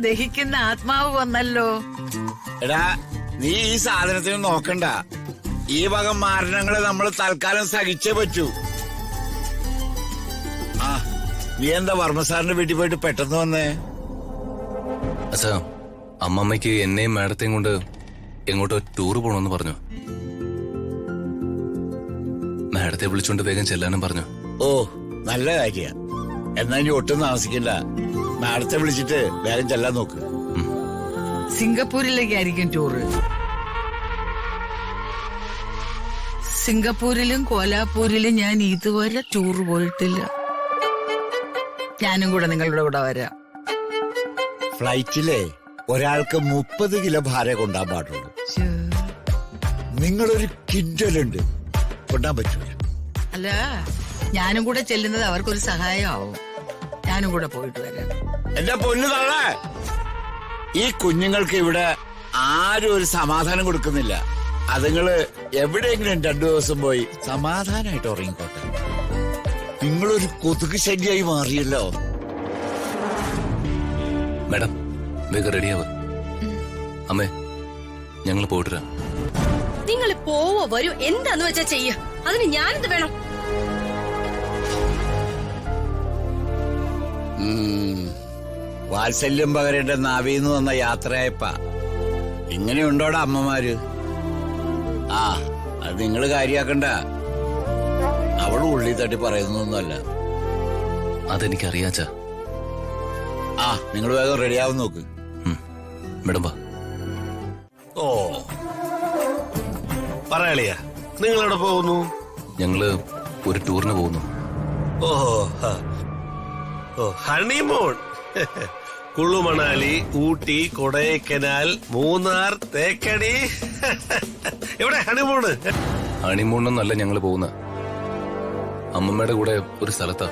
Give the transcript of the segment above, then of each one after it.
ദഹിക്കുന്ന ആത്മാവ് വന്നല്ലോ. എടാ, നീ ഈ സാധനത്തിന് നോക്കണ്ട. ഈ വക മാരണങ്ങളെ നമ്മൾ തൽക്കാലം സഹിച്ചേ പറ്റൂ. ആ, നീ എന്താ വർമ്മസാറിന്റെ വീട്ടിൽ പോയിട്ട് പെട്ടെന്ന് വന്നേ? അച്ഛാ, അമ്മമ്മയ്ക്ക് എന്നെയും മാഡത്തെയും കൊണ്ട് എങ്ങോട്ടോ ടൂറ് പോണമെന്ന് പറഞ്ഞു. മാഡത്തെ വിളിച്ചോണ്ട് വേഗം ചെല്ലാനും പറഞ്ഞു. ഓ, നല്ല കാര്യ. എന്നാ ഇനി ഒട്ടും താമസിക്കില്ല. മാഡത്തെ വിളിച്ചിട്ട് വേഗം ചെല്ലാൻ നോക്ക്. സിംഗപ്പൂരിലേക്കായിരിക്കും ടൂറ്. സിംഗപ്പൂരിലും കോലാപ്പൂരിലും ഞാൻ ഇതുവരെ ടൂർ പോയിട്ടില്ല. ഞാനും കൂടെ നിങ്ങളുടെ കൂടെ വരാം. ഫ്ലൈറ്റിലെ ഒരാൾക്ക് 30 കിലോ ഭാരം കൊണ്ടാൻ പാടുള്ളൂ. നിങ്ങളൊരു കിൻഡലുണ്ട്, കൊണ്ടാൻ പറ്റൂല. അല്ല, ഞാനും കൂടെ ചെല്ലുന്നത് അവർക്കൊരു സഹായമാവും. ഞാനും കൂടെ പോയിട്ട് വരാം. എന്റെ പൊന്നു തള്ളേ, ഈ കുഞ്ഞുങ്ങൾക്ക് ഇവിടെ ആരും ഒരു സമാധാനം കൊടുക്കുന്നില്ല. അതുങ്ങള് എവിടെയെങ്കിലും 2 ദിവസം പോയി സമാധാനമായിട്ട് ഉറങ്ങിക്കോട്ടെ. നിങ്ങളൊരു കൊതുക് ശല്യമായി മാറിയല്ലോ. മാഡം, വേഗം റെഡിയാവ്. അമ്മേ, ഞങ്ങൾ പോയിട്ടാ. നിങ്ങൾ പോവോ വരൂ, എന്താന്ന് വെച്ചാ ചെയ്യ. അതിന് ഞാനെന്ത് വേണം? വാത്സല്യം പകരേണ്ട നാവിന്ന് വന്ന യാത്രയായപ്പ ഇങ്ങനെയുണ്ടോടാ അമ്മമാര്? ആ, അത് നിങ്ങള് കാര്യാക്കണ്ട. അവള് ഉള്ളി തട്ടി പറയുന്നൊന്നുമല്ല. അതെനിക്കറിയാച്ചാ. ആ, നിങ്ങൾ വേഗം റെഡിയാവും നോക്ക്. മേഡം വാ. ഓ, പറയാളിയാ, നിങ്ങളെവിടെ പോകുന്നു? ഞങ്ങള് ഒരു ടൂറിന് പോകുന്നു. ഓ, ഹണിമൂൺ. കുളു മണാലി, ഊട്ടി, കൊടൈക്കനാൽ, മൂന്നാർ, തേക്കടി. എവിടെ ഹണിമൂണ്? ഹണിമൂണൊന്നല്ല ഞങ്ങൾ പോകുന്ന, അമ്മമ്മയുടെ കൂടെ ഒരു സ്ഥലത്താ.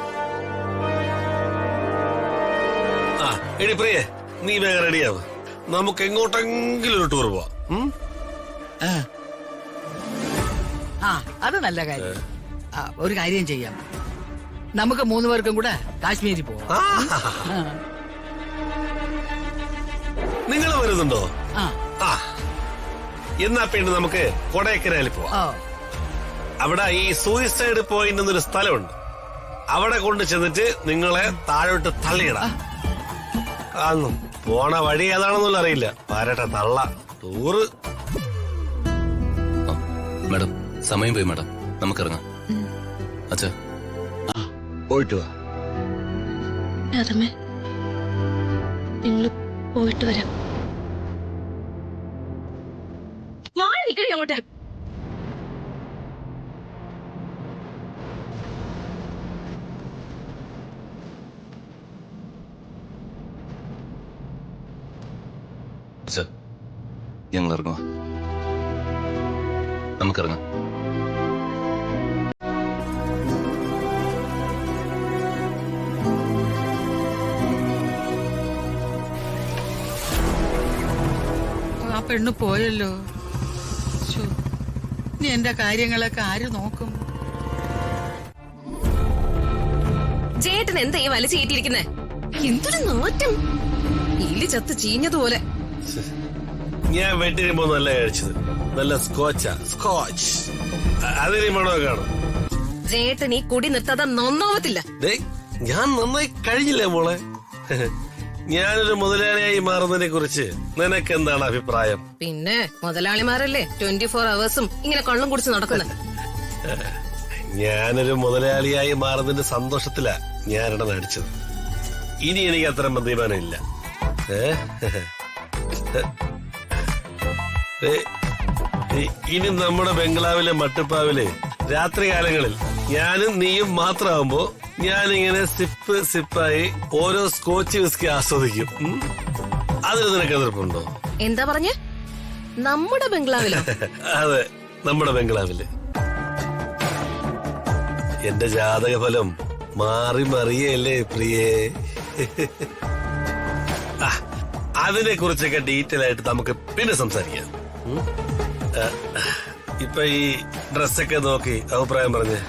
ആ, എടി പ്രിയേ, നീ വേഗം റെഡിയാവ്. നമുക്ക് എങ്ങോട്ടെങ്കിലും ഒരു ടൂർ പോവാം. ആ, അത് നല്ല കാര്യം. ഒരു കാര്യം ചെയ്യാം, നമുക്ക് 3 പേർക്കും കൂടെ കാശ്മീരിൽ പോവാം. നിങ്ങൾ വരുന്നുണ്ടോ? ആ, എന്നാ പിന്നെ നമുക്ക് കൊടൈക്കനാലിൽ പോവാം. അവിടെ ഈ സൂയിസൈഡ് പോയിന്റ് എന്നൊരു സ്ഥലമുണ്ട്. അവിടെ കൊണ്ട് ചെന്നിട്ട് നിങ്ങളെ താഴോട്ട് തള്ളിയിടാം. പോണ വഴി ഏതാണെന്നുള്ള അറിയില്ല. പാരട്ടെ തള്ള ടൂറ്. മാഡം, സമയം പോയി മാഡം, നമുക്കിറങ്ങാം. അച്ഛാ, പോയിട്ട് വാ. നിങ്ങൾ പോയിട്ട് വരാം. ഞാൻ നിൽക്കണേ അങ്ങോട്ട്. അച്ഛാ, ഞങ്ങൾ ഇറങ്ങുക. നമുക്കിറങ്ങാം. ആ പെണ്ണ് പോയല്ലോ. ഇനി എന്റെ കാര്യങ്ങളൊക്കെ ആര് നോക്കും? ചേട്ടൻ എന്താ ഈ വലിച്ചു കയറ്റിയിരിക്കുന്നേ? എന്തൊരു നാറ്റം, ഇല്ലി ചത്ത് ചീഞ്ഞതുപോലെ. ഞാൻ വെട്ടിരുമ്പോ നല്ല കഴിച്ചത് നല്ല സ്കോച്ചാ, സ്കോച്ച്. അതിന് മണോ കാണും. ചേട്ടൻ ഈ കുടി നിർത്താതെ നന്നാവത്തില്ല. ഞാൻ നന്നായി കഴിഞ്ഞില്ലേ മോളെ? ഞാനൊരു മുതലാളിയായി മാറുന്നതിനെ കുറിച്ച് നിനക്ക് എന്താണ് അഭിപ്രായം? പിന്നെ മുതലാളിമാരല്ലേ 24 hours ഇങ്ങനെ കള്ളും കുടിച്ച് നടക്കുന്നത്. ഞാനൊരു മുതലാളിയായി മാറുന്നതിന്റെ സന്തോഷത്തിലാ ഞാനിട നടിച്ചത്. ഇനി എനിക്ക് അത്തരം മദ്യപാനം ഇല്ല. ഇനി നമ്മുടെ ബംഗ്ലാവിലെ മട്ടുപ്പാവിലെ രാത്രികാലങ്ങളിൽ ഞാനും നീയും മാത്രമാകുമ്പോ ഞാനിങ്ങനെ സിപ്പ് സിപ്പായി ഓരോ സ്കോച്ച് വിസ്കി ആസ്വദിക്കും. അതിന് നിനക്ക് എതിർപ്പുണ്ടോ? എന്താ പറഞ്ഞ? നമ്മുടെ ബംഗ്ലാവിലോ? അതെ, നമ്മുടെ ബംഗ്ലാവില്. എന്റെ ജാതകഫലം മാറി മറിയല്ലേ പ്രിയേ. അതിനെ കുറിച്ചൊക്കെ ഡീറ്റെയിൽ ആയിട്ട് നമുക്ക് പിന്നെ സംസാരിക്കാം. ഇപ്പൊ ഈ ഡ്രസ്സൊക്കെ നോക്കി അഭിപ്രായം പറഞ്ഞ്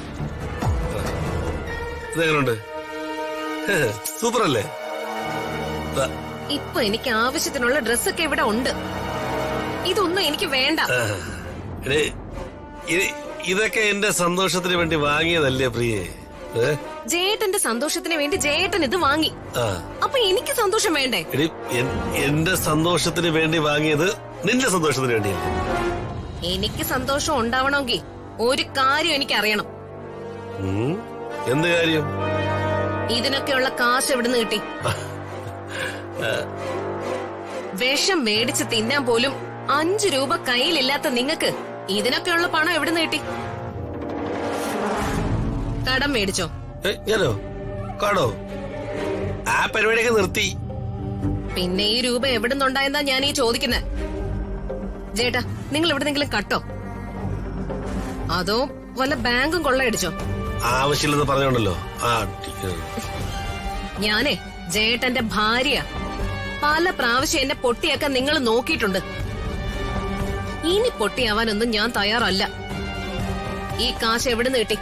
ഇതെങ്ങനുണ്ട്? സൂപ്പർ അല്ലേ? ഇപ്പൊ എനിക്ക് ആവശ്യത്തിനുള്ള ഡ്രസ്സൊക്കെ ഇവിടെ ഉണ്ട്. ഇതൊന്നും എനിക്ക് വേണ്ട. എടേ, ഇതൊക്കെ എന്റെ സന്തോഷത്തിന് വേണ്ടി വാങ്ങിയതല്ലേ പ്രിയേ? ജയേട്ടന്റെ സന്തോഷത്തിന് വേണ്ടി ജയേട്ടൻ ഇത് വാങ്ങി. അപ്പൊ എനിക്ക് സന്തോഷം വേണ്ടേ? എടി, എന്റെ സന്തോഷത്തിന് വേണ്ടി വാങ്ങിയത് നിന്റെ സന്തോഷത്തിന് വേണ്ടിയല്ലേ? എനിക്ക് സന്തോഷം ഉണ്ടാവണമെങ്കിൽ ഒരു കാര്യം എനിക്ക് അറിയണം. എന്ത് കാര്യം? ഇതിനൊക്കെയുള്ള കാശ് എവിടുന്ന് കിട്ടി? വിഷം മേടിച്ച് തിന്നാൻ പോലും 5 രൂപ കയ്യിലില്ലാത്ത നിങ്ങക്ക് ഇതിനൊക്കെയുള്ള പണം എവിടുന്ന് കിട്ടി? കടം മേടിച്ചോ? ഞാനോ? കാടോ? ആ പരിപാടിയൊക്കെ നിർത്തി. പിന്നെ ഈ രൂപ എവിടുന്നുണ്ടായെന്നാ ഞാൻ ഈ ചോദിക്കുന്നത്. ജേട്ടാ, നിങ്ങൾ എവിടെന്നെങ്കിലും കട്ടോ? അതോ വല്ല ബാങ്കും കൊള്ളയടിച്ചോ? ആവശ്യമില്ലെന്ന് പറഞ്ഞോണ്ടല്ലോ. ഞാനേ ജേട്ടന്റെ ഭാര്യ. പല പ്രാവശ്യം എന്നെ പൊട്ടിയാക്കാൻ നിങ്ങൾ നോക്കിയിട്ടുണ്ട്. ഇനി പൊട്ടിയാവാനൊന്നും ഞാൻ തയ്യാറല്ല. ഈ കാശ് എവിടുന്ന് കിട്ടി?